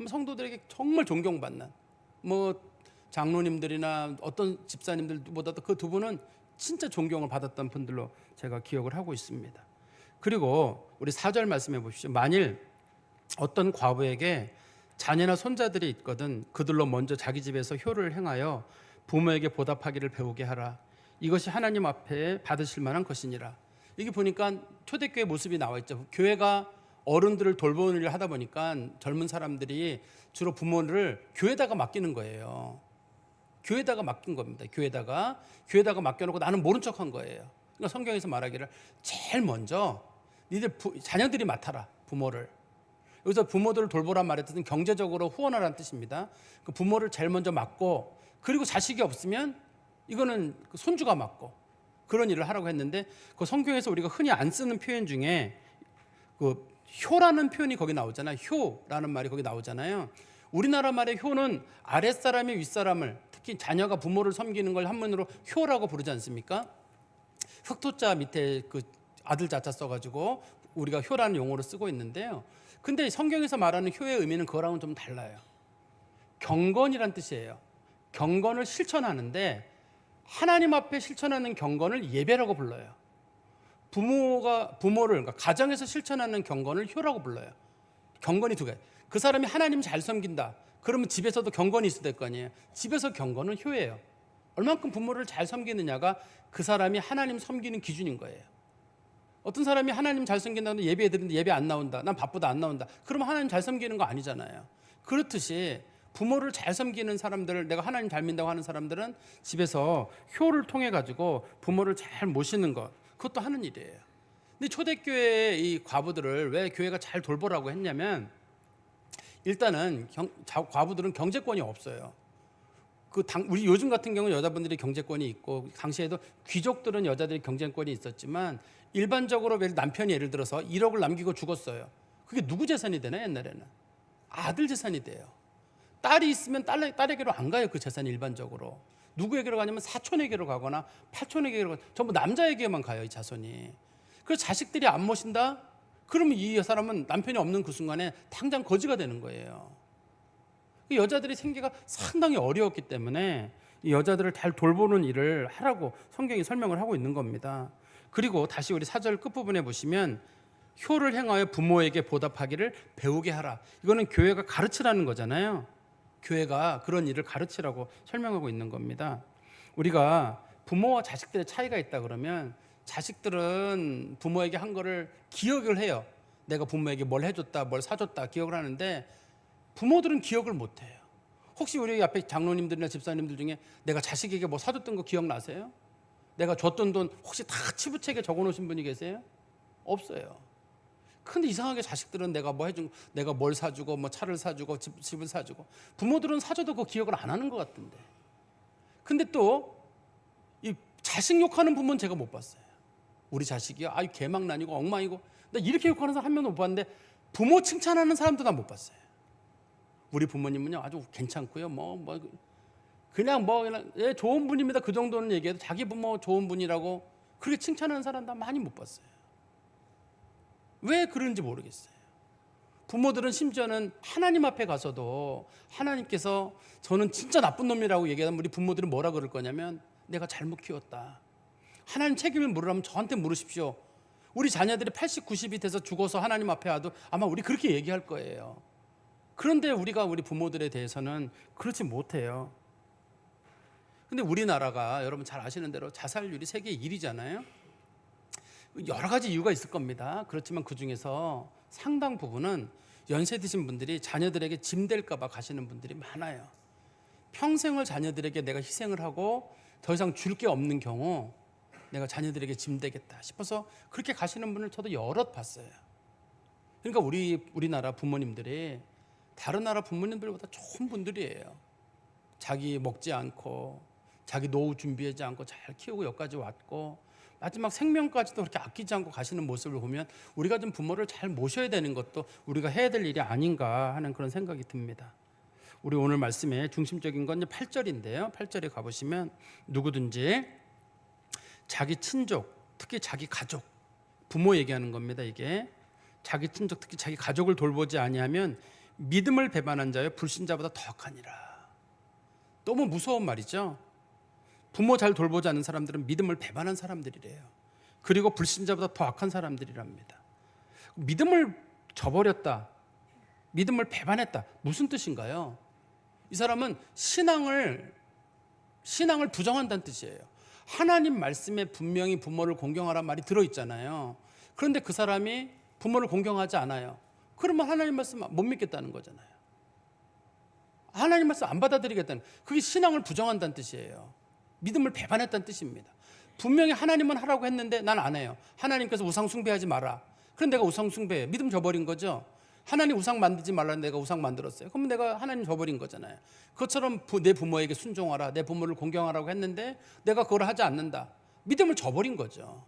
성도들에게 정말 존경받는, 장로님들이나 어떤 집사님들보다도 그 2분은 진짜 존경을 받았던 분들로 제가 기억을 하고 있습니다. 그리고 우리 4절 말씀해 보십시오. 만일 어떤 과부에게 자녀나 손자들이 있거든 그들로 먼저 자기 집에서 효를 행하여 부모에게 보답하기를 배우게 하라. 이것이 하나님 앞에 받으실 만한 것이니라. 이게 보니까 초대교회 모습이 나와 있죠. 교회가 어른들을 돌보는 일을 하다 보니까 젊은 사람들이 주로 부모를 교회에다가 맡기는 거예요. 교회에다가 맡긴 겁니다. 교회에다가 맡겨놓고 나는 모른 척한 거예요. 그러니까 성경에서 말하기를 제일 먼저 니들 자녀들이 맡아라, 부모를. 여기서 부모들을 돌보란 말의 뜻은 경제적으로 후원하라는 뜻입니다. 그 부모를 제일 먼저 맡고, 그리고 자식이 없으면 이거는 손주가 맡고 그런 일을 하라고 했는데, 그 성경에서 우리가 흔히 안 쓰는 표현 중에 그 효라는 표현이 거기 나오잖아요. 효라는 말이 거기 나오잖아요. 우리나라 말의 효는 아랫사람이 윗사람을, 특히 자녀가 부모를 섬기는 걸 한문으로 효라고 부르지 않습니까? 흑토자 밑에 그 아들 자자 써가지고 우리가 효라는 용어로 쓰고 있는데요. 근데 성경에서 말하는 효의 의미는 그거랑은 좀 달라요. 경건이란 뜻이에요. 경건을 실천하는데 하나님 앞에 실천하는 경건을 예배라고 불러요. 부모를 그러니까 가정에서 실천하는 경건을 효라고 불러요. 경건이 두 개. 그 사람이 하나님 잘 섬긴다. 그러면 집에서도 경건이 있어야 될 거 아니에요. 집에서 경건은 효예요. 얼만큼 부모를 잘 섬기느냐가 그 사람이 하나님 섬기는 기준인 거예요. 어떤 사람이 하나님 잘 섬긴다는데 예배에 드는데 예배 안 나온다. 난 바쁘다 안 나온다. 그러면 하나님 잘 섬기는 거 아니잖아요. 그렇듯이 부모를 잘 섬기는 사람들을, 내가 하나님 잘 믿는다고 하는 사람들은 집에서 효를 통해 가지고 부모를 잘 모시는 것, 그것도 하는 일이에요. 근데 초대교회의 이 과부들을 왜 교회가 잘 돌보라고 했냐면, 일단은 과부들은 경제권이 없어요. 우리 요즘 같은 경우는 여자분들이 경제권이 있고, 당시에도 귀족들은 여자들이 경제권이 있었지만, 일반적으로 남편이 예를 들어서 1억을 남기고 죽었어요. 그게 누구 재산이 되나? 옛날에는 아들 재산이 돼요. 딸이 있으면 딸에게로 안 가요. 그 재산이 일반적으로 누구에게로 가냐면 사촌에게로 가거나 팔촌에게로 가거나 전부 남자에게만 가요, 이 자손이. 그래서 자식들이 안 모신다? 그러면 이 사람은 남편이 없는 그 순간에 당장 거지가 되는 거예요. 여자들이 생계가 상당히 어려웠기 때문에 이 여자들을 잘 돌보는 일을 하라고 성경이 설명을 하고 있는 겁니다. 그리고 다시 우리 4절 끝부분에 보시면 효를 행하여 부모에게 보답하기를 배우게 하라. 이거는 교회가 가르치라는 거잖아요. 교회가 그런 일을 가르치라고 설명하고 있는 겁니다. 우리가 부모와 자식들의 차이가 있다 그러면, 자식들은 부모에게 한 거를 기억을 해요. 내가 부모에게 뭘 해줬다, 뭘 사줬다 기억을 하는데, 부모들은 기억을 못해요. 혹시 우리 앞에 장로님들이나 집사님들 중에 내가 자식에게 뭐 사줬던 거 기억나세요? 내가 줬던 돈 혹시 다 치부책에 적어놓으신 분이 계세요? 없어요. 근데 이상하게 자식들은 내가 뭐 해준, 내가 뭘 사주고 뭐 차를 사주고 집을 사주고, 부모들은 사줘도 그 기억을 안 하는 것 같은데. 근데 또 이 자식 욕하는 부모는 제가 못 봤어요. 우리 자식이요, 아유 개망난이고 엉망이고, 나 이렇게 욕하는 사람 한 명도 못 봤는데 부모 칭찬하는 사람도 난 못 봤어요. 우리 부모님은요 아주 괜찮고요, 그냥 예, 좋은 분입니다, 그 정도는 얘기해도 자기 부모 좋은 분이라고 그렇게 칭찬하는 사람 나 많이 못 봤어요. 왜 그런지 모르겠어요. 부모들은 심지어는 하나님 앞에 가서도 하나님께서 저는 진짜 나쁜 놈이라고 얘기하면 우리 부모들은 뭐라 그럴 거냐면, 내가 잘못 키웠다, 하나님 책임을 물으라면 저한테 물으십시오. 우리 자녀들이 80, 90이 돼서 죽어서 하나님 앞에 와도 아마 우리 그렇게 얘기할 거예요. 그런데 우리가 우리 부모들에 대해서는 그렇지 못해요. 근데 우리나라가 여러분 잘 아시는 대로 자살률이 세계 1위잖아요. 여러 가지 이유가 있을 겁니다. 그렇지만 그 중에서 상당 부분은 연세 드신 분들이 자녀들에게 짐 될까 봐 가시는 분들이 많아요. 평생을 자녀들에게 내가 희생을 하고 더 이상 줄 게 없는 경우 내가 자녀들에게 짐 되겠다 싶어서 그렇게 가시는 분을 저도 여럿 봤어요. 그러니까 우리나라 부모님들이 다른 나라 부모님들보다 좋은 분들이에요. 자기 먹지 않고 자기 노후 준비하지 않고 잘 키우고 여기까지 왔고, 마지막 생명까지도 그렇게 아끼지 않고 가시는 모습을 보면 우리가 좀 부모를 잘 모셔야 되는 것도 우리가 해야 될 일이 아닌가 하는 그런 생각이 듭니다. 우리 오늘 말씀의 중심적인 건 8절인데요. 8절에 가보시면 누구든지 자기 친족, 특히 자기 가족, 부모 얘기하는 겁니다. 이게 자기 친족, 특히 자기 가족을 돌보지 아니하면 믿음을 배반한 자여 불신자보다 더하니라. 너무 무서운 말이죠. 부모 잘 돌보지 않는 사람들은 믿음을 배반한 사람들이래요. 그리고 불신자보다 더 악한 사람들이랍니다. 믿음을 저버렸다, 믿음을 배반했다, 무슨 뜻인가요? 이 사람은 신앙을 부정한다는 뜻이에요. 하나님 말씀에 분명히 부모를 공경하라는 말이 들어있잖아요. 그런데 그 사람이 부모를 공경하지 않아요. 그러면 하나님 말씀 못 믿겠다는 거잖아요. 하나님 말씀 안 받아들이겠다는, 그게 신앙을 부정한다는 뜻이에요. 믿음을 배반했다는 뜻입니다. 분명히 하나님은 하라고 했는데 난 안 해요. 하나님께서 우상 숭배하지 마라. 그럼 내가 우상 숭배해요. 믿음 저버린 거죠. 하나님 우상 만들지 말라는 내가 우상 만들었어요. 그럼 내가 하나님 저버린 거잖아요. 그것처럼 내 부모에게 순종하라, 내 부모를 공경하라고 했는데 내가 그걸 하지 않는다. 믿음을 저버린 거죠.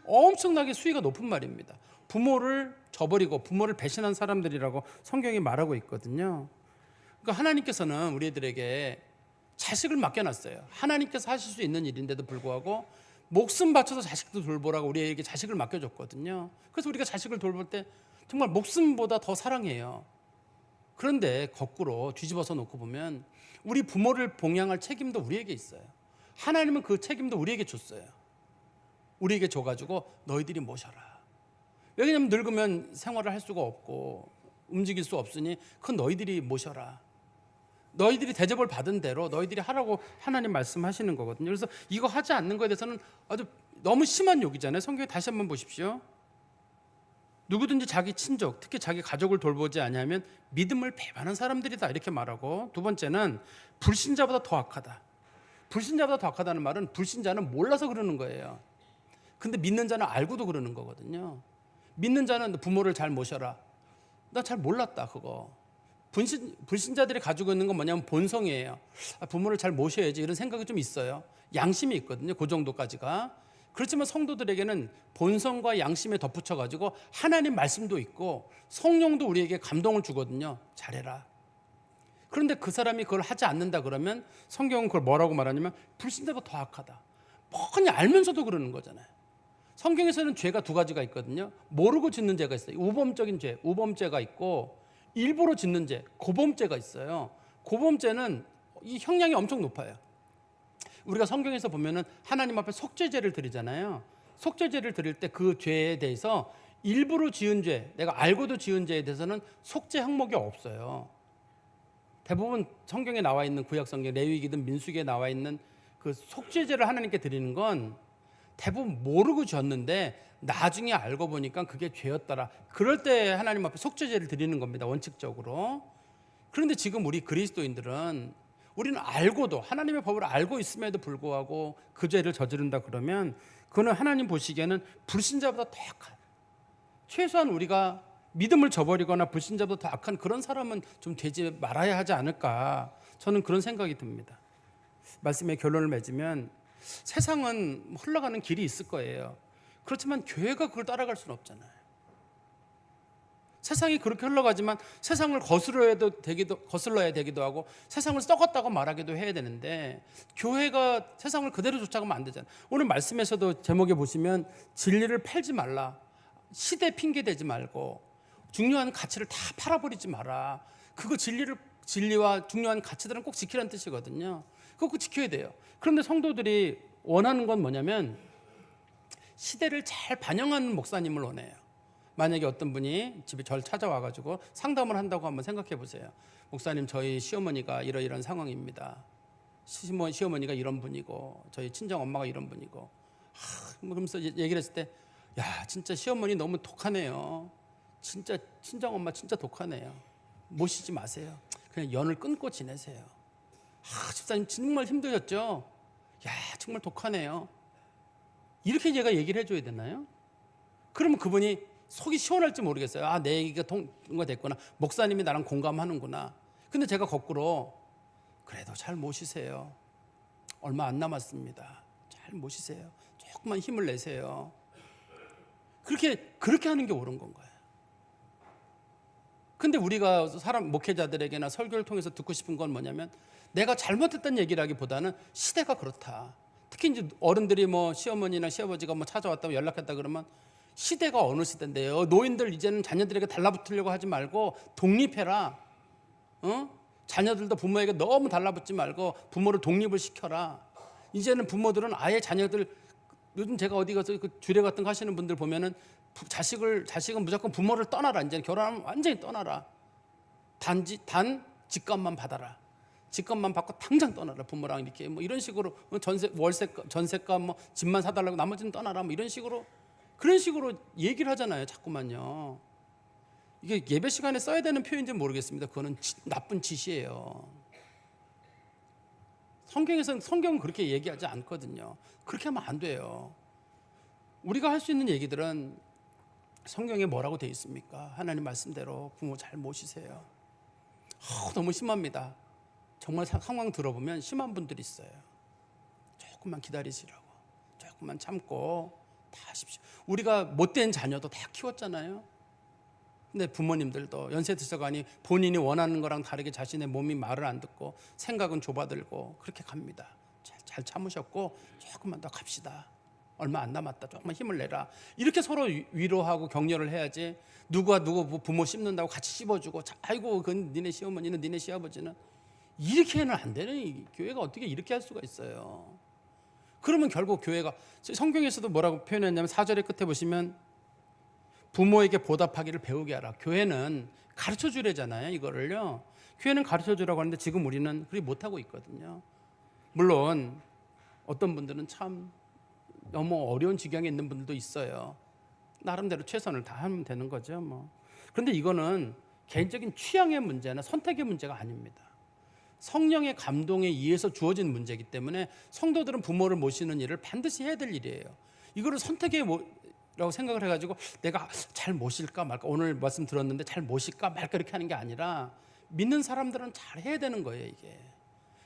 엄청나게 수위가 높은 말입니다. 부모를 저버리고 부모를 배신한 사람들이라고 성경이 말하고 있거든요. 그러니까 하나님께서는 우리들에게 자식을 맡겨놨어요. 하나님께서 하실 수 있는 일인데도 불구하고 목숨 바쳐서 자식도 돌보라고 우리에게 자식을 맡겨줬거든요. 그래서 우리가 자식을 돌볼 때 정말 목숨보다 더 사랑해요. 그런데 거꾸로 뒤집어서 놓고 보면 우리 부모를 봉양할 책임도 우리에게 있어요. 하나님은 그 책임도 우리에게 줬어요. 우리에게 줘가지고 너희들이 모셔라. 왜냐하면 늙으면 생활을 할 수가 없고 움직일 수 없으니 그건 너희들이 모셔라. 너희들이 대접을 받은 대로 너희들이 하라고 하나님 말씀하시는 거거든요. 그래서 이거 하지 않는 것에 대해서는 아주 너무 심한 욕이잖아요. 성경에 다시 한번 보십시오. 누구든지 자기 친족, 특히 자기 가족을 돌보지 않으면 믿음을 배반한 사람들이다 이렇게 말하고, 두 번째는 불신자보다 더 악하다. 불신자보다 더 악하다는 말은 불신자는 몰라서 그러는 거예요. 근데 믿는 자는 알고도 그러는 거거든요. 믿는 자는 부모를 잘 모셔라. 나 잘 몰랐다 그거. 불신자들이 가지고 있는 건 뭐냐면 본성이에요. 부모를 잘 모셔야지 이런 생각이 좀 있어요. 양심이 있거든요. 그 정도까지가. 그렇지만 성도들에게는 본성과 양심에 덧붙여가지고 하나님 말씀도 있고 성령도 우리에게 감동을 주거든요. 잘해라. 그런데 그 사람이 그걸 하지 않는다 그러면 성경은 그걸 뭐라고 말하냐면 불신자보다 더 악하다. 뻔히 알면서도 그러는 거잖아요. 성경에서는 죄가 두 가지가 있거든요. 모르고 짓는 죄가 있어요. 우범적인 죄, 우범죄가 있고 일부러 짓는 죄, 고범죄가 있어요. 고범죄는 이 형량이 엄청 높아요. 우리가 성경에서 보면은 하나님 앞에 속죄제를 드리잖아요. 속죄제를 드릴 때 그 죄에 대해서 일부러 지은 죄, 내가 알고도 지은 죄에 대해서는 속죄 항목이 없어요. 대부분 성경에 나와 있는 구약 성경, 레위기든 민수기에 나와 있는 그 속죄제를 하나님께 드리는 건 대부분 모르고 졌는데 나중에 알고 보니까 그게 죄였더라. 그럴 때 하나님 앞에 속죄제를 드리는 겁니다. 원칙적으로. 그런데 지금 우리 그리스도인들은 우리는 알고도 하나님의 법을 알고 있음에도 불구하고 그 죄를 저지른다 그러면 그거는 하나님 보시기에는 불신자보다 더 악한, 최소한 우리가 믿음을 저버리거나 불신자보다 더 악한 그런 사람은 좀 되지 말아야 하지 않을까, 저는 그런 생각이 듭니다. 말씀의 결론을 맺으면 세상은 흘러가는 길이 있을 거예요. 그렇지만 교회가 그걸 따라갈 수는 없잖아요. 세상이 그렇게 흘러가지만 세상을 거슬러야 되기도 하고 세상을 썩었다고 말하기도 해야 되는데 교회가 세상을 그대로 쫓아가면 안 되잖아요. 오늘 말씀에서도 제목에 보시면 진리를 팔지 말라. 시대 핑계 대지 말고 중요한 가치를 다 팔아버리지 마라. 그거 진리와 중요한 가치들은 꼭 지키라는 뜻이거든요. 그거 꼭 지켜야 돼요. 그런데 성도들이 원하는 건 뭐냐면 시대를 잘 반영하는 목사님을 원해요. 만약에 어떤 분이 집에 저를 찾아와가지고 상담을 한다고 한번 생각해 보세요. 목사님, 저희 시어머니가 이러이러한 상황입니다. 시어머니가 이런 분이고 저희 친정 엄마가 이런 분이고, 그러면서 얘기를 했을 때, 야, 진짜 시어머니 너무 독하네요. 진짜 친정 엄마 진짜 독하네요. 모시지 마세요. 그냥 연을 끊고 지내세요. 집사님 정말 힘드셨죠? 야, 정말 독하네요. 이렇게 제가 얘기를 해줘야 되나요? 그러면 그분이 속이 시원할지 모르겠어요. 아, 내 얘기가 통과 됐구나. 목사님이 나랑 공감하는구나. 근데 제가 거꾸로 그래도 잘 모시세요. 얼마 안 남았습니다. 잘 모시세요. 조금만 힘을 내세요. 그렇게 하는 게 옳은 건가요? 근데 우리가 목회자들에게나 설교를 통해서 듣고 싶은 건 뭐냐면 내가 잘못했다는 얘기라기보다는 시대가 그렇다. 특히 이제 어른들이 시어머니나 시아버지가 찾아왔다고 연락했다 그러면 시대가 어느 시대인데요. 노인들 이제는 자녀들에게 달라붙으려고 하지 말고 독립해라. 자녀들도 부모에게 너무 달라붙지 말고 부모를 독립을 시켜라. 이제는 부모들은 아예 자녀들, 요즘 제가 어디 가서 그 주례 같은 거 하시는 분들 보면은 자식은 무조건 부모를 떠나라. 이제 결혼하면 완전히 떠나라. 단 직감만 받아라. 직감만 받고 당장 떠나라. 부모랑 이렇게 이런 식으로 전세가 집만 사달라고 나머지는 떠나라. 이런 식으로, 그런 식으로 얘기를 하잖아요. 자꾸만요. 이게 예배 시간에 써야 되는 표현인지 모르겠습니다. 그거는 나쁜 짓이에요. 성경은 그렇게 얘기하지 않거든요. 그렇게 하면 안 돼요. 우리가 할 수 있는 얘기들은 성경에 뭐라고 되어 있습니까? 하나님 말씀대로 부모 잘 모시세요. 너무 심합니다. 정말 상황 들어보면 심한 분들이 있어요. 조금만 기다리시라고, 조금만 참고 다 하십시오. 우리가 못된 자녀도 다 키웠잖아요. 근데 부모님들도 연세 드셔가니 본인이 원하는 거랑 다르게 자신의 몸이 말을 안 듣고 생각은 좁아들고 그렇게 갑니다. 잘 참으셨고 조금만 더 갑시다. 얼마 안 남았다. 조금만 힘을 내라. 이렇게 서로 위로하고 격려를 해야지. 누가 누구 부모 씹는다고 같이 씹어주고, 아이고 그건 니네 시어머니는 니네 시아버지는, 이렇게는 안 되는, 이 교회가 어떻게 이렇게 할 수가 있어요. 그러면 결국 교회가, 성경에서도 뭐라고 표현했냐면 4절의 끝에 보시면 부모에게 보답하기를 배우게 하라. 교회는 가르쳐 주래잖아요. 이거를요. 교회는 가르쳐 주라고 하는데 지금 우리는 그렇게 못하고 있거든요. 물론 어떤 분들은 참 너무 어려운 지경에 있는 분들도 있어요. 나름대로 최선을 다하면 되는 거죠. 뭐. 그런데 이거는 개인적인 취향의 문제나 선택의 문제가 아닙니다. 성령의 감동에 의해서 주어진 문제이기 때문에 성도들은 부모를 모시는 일을 반드시 해야 될 일이에요. 이거를 선택이라고 생각을 해가지고 내가 잘 모실까 말까, 오늘 말씀 들었는데 잘 모실까 말까 이렇게 하는 게 아니라 믿는 사람들은 잘 해야 되는 거예요. 이게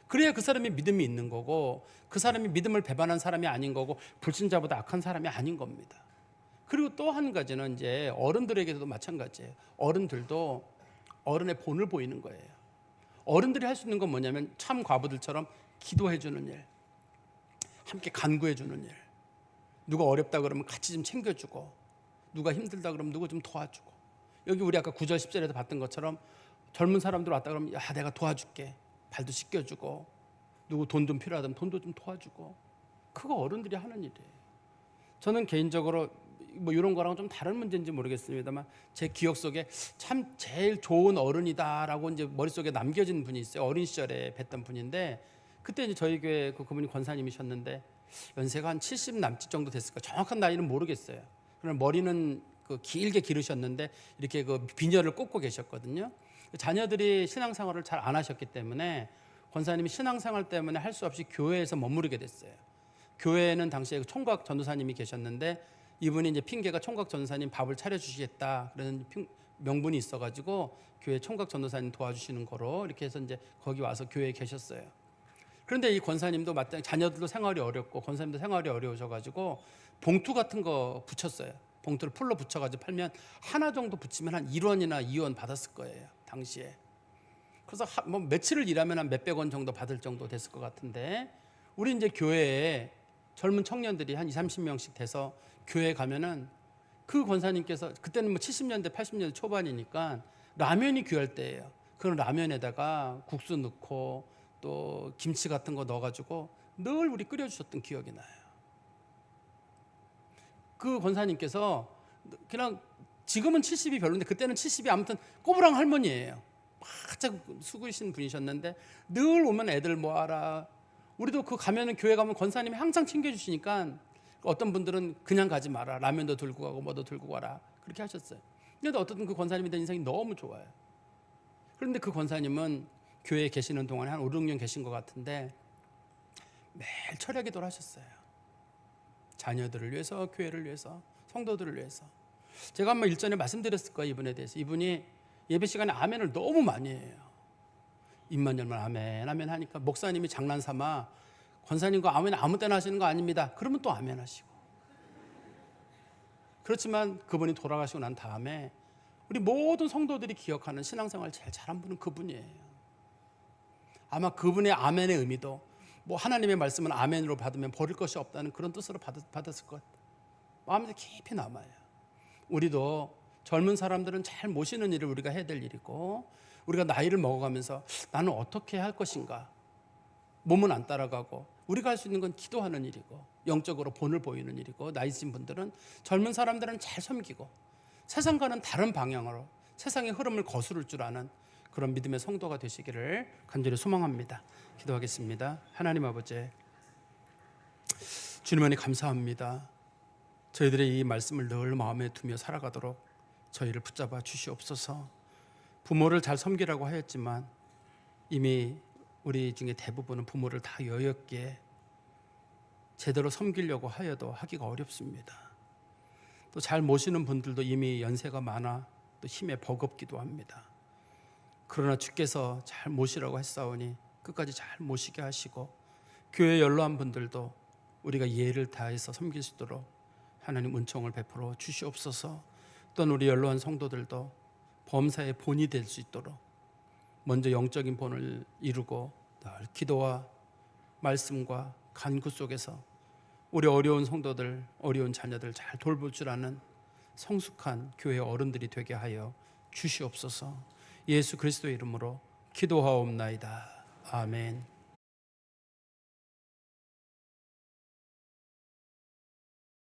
그래야 그 사람이 믿음이 있는 거고, 그 사람이 믿음을 배반한 사람이 아닌 거고, 불신자보다 악한 사람이 아닌 겁니다. 그리고 또 한 가지는 이제 어른들에게도 마찬가지예요. 어른들도 어른의 본을 보이는 거예요. 어른들이 할 수 있는 건 뭐냐면 참 과부들처럼 기도해 주는 일, 함께 간구해 주는 일, 누가 어렵다 그러면 같이 좀 챙겨주고, 누가 힘들다 그러면 누구 좀 도와주고, 여기 우리 아까 9절 10절에도 봤던 것처럼 젊은 사람들 왔다 그러면 야 내가 도와줄게, 발도 씻겨주고, 누구 돈 좀 필요하다면 돈도 좀 도와주고, 그거 어른들이 하는 일이에요. 저는 개인적으로 뭐 이런 거랑 좀 다른 문제인지 모르겠습니다만 제 기억 속에 참 제일 좋은 어른이다라고 이제 머릿속에 남겨진 분이 있어요. 어린 시절에 뵀던 분인데, 그때 이제 저희 교회 그분이 권사님이셨는데 연세가 한 70 남짓 정도 됐을까, 정확한 나이는 모르겠어요. 그럼 머리는 그 길게 기르셨는데 이렇게 그 비녀를 꽂고 계셨거든요. 자녀들이 신앙생활을 잘 안 하셨기 때문에 권사님이 신앙생활 때문에 할 수 없이 교회에서 머무르게 됐어요. 교회에는 당시에 총각 전도사님이 계셨는데 이분이 이제 핑계가 총각 전도사님 밥을 차려주시겠다 그런 명분이 있어가지고 교회 총각 전도사님 도와주시는 거로 이렇게 해서 이제 거기 와서 교회에 계셨어요. 그런데 이 권사님도 마땅히 자녀들도 생활이 어렵고 권사님도 생활이 어려우셔가지고 봉투 같은 거 붙였어요. 봉투를 풀로 붙여가지고 팔면 하나 정도 붙이면 한 1원이나 2원 받았을 거예요, 당시에. 그래서 뭐 며칠을 일하면 한 몇백 원 정도 받을 정도 됐을 것 같은데, 우리 이제 교회에 젊은 청년들이 한 20, 30명씩 돼서 교회에 가면은 그 권사님께서, 그때는 뭐 70년대 80년대 초반이니까 라면이 귀할 때예요. 그런 라면에다가 국수 넣고 또 김치 같은 거 넣어가지고 늘 우리 끓여주셨던 기억이 나요. 그 권사님께서 그냥, 지금은 70이 별로인데 그때는 70이 아무튼 꼬부랑 할머니예요. 바짝 수구신 분이셨는데 늘 오면 애들 모아라. 우리도 그 가면은, 교회 가면 권사님이 항상 챙겨주시니까 어떤 분들은 그냥 가지 마라, 라면도 들고 가고 뭐도 들고 가라, 그렇게 하셨어요. 근데 어쨌든 그 권사님에 대한 인상이 너무 좋아요. 그런데 그 권사님은 교회에 계시는 동안에 한 5, 6년 계신 것 같은데 매일 철야 기도를 하셨어요. 자녀들을 위해서, 교회를 위해서, 성도들을 위해서. 제가 한번 일전에 말씀드렸을 거예요, 이분에 대해서. 이분이 예배 시간에 아멘을 너무 많이 해요. 입만 열면 아멘 아멘 하니까 목사님이 장난삼아 권사님과 아멘 아무 때나 하시는 거 아닙니다, 그러면 또 아멘 하시고. 그렇지만 그분이 돌아가시고 난 다음에 우리 모든 성도들이 기억하는 신앙생활 제일 잘한 분은 그분이에요. 아마 그분의 아멘의 의미도 뭐 하나님의 말씀은 아멘으로 받으면 버릴 것이 없다는 그런 뜻으로 받았을 것 같아요. 마음에 깊이 남아요. 우리도 젊은 사람들은 잘 모시는 일을 우리가 해야 될 일이고, 우리가 나이를 먹어가면서 나는 어떻게 할 것인가, 몸은 안 따라가고, 우리가 할 수 있는 건 기도하는 일이고 영적으로 본을 보이는 일이고, 나이 든 분들은, 젊은 사람들은 잘 섬기고 세상과는 다른 방향으로 세상의 흐름을 거스를 줄 아는 그런 믿음의 성도가 되시기를 간절히 소망합니다. 기도하겠습니다. 하나님 아버지, 주님 안에 감사합니다. 저희들의 이 말씀을 늘 마음에 두며 살아가도록 저희를 붙잡아 주시옵소서. 부모를 잘 섬기라고 하였지만 이미 우리 중에 대부분은 부모를 다 여였기에 제대로 섬기려고 하여도 하기가 어렵습니다. 또 잘 모시는 분들도 이미 연세가 많아 또 힘에 버겁기도 합니다. 그러나 주께서 잘 모시라고 했사오니 끝까지 잘 모시게 하시고, 교회 연로한 분들도 우리가 예를 다해서 섬길 수 있도록 하나님 은총을 베풀어 주시옵소서. 또는 우리 연로한 성도들도 범사의 본이 될 수 있도록 먼저 영적인 본을 이루고 늘 기도와 말씀과 간구 속에서 우리 어려운 성도들, 어려운 자녀들 잘 돌볼 줄 아는 성숙한 교회 어른들이 되게 하여 주시옵소서. 예수 그리스도의 이름으로 기도하옵나이다. 아멘.